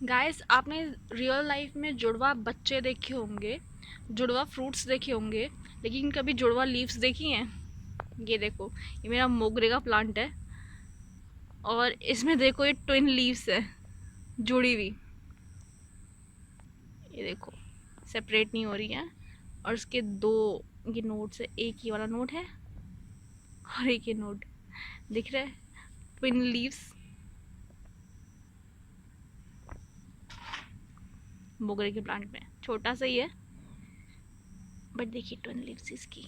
Guys, आपने real life में जुड़वा बच्चे देखे होंगे, जुड़वा फ्रूट्स देखे होंगे, लेकिन कभी जुड़वा लीव्स देखी हैं? ये देखो, ये मेरा मोगरे का प्लांट है और इसमें देखो ये ट्विन लीव्स है, जुड़ी हुई। ये देखो, सेपरेट नहीं हो रही है। और उसके दो ये नोट्स है, एक ये वाला नोट है और एक ये नोट दिख रहा है, ट्विन लीव्स मोगरे के प्लांट में। छोटा सा ही है बट देखिए ट्विन लीव्स इसकी।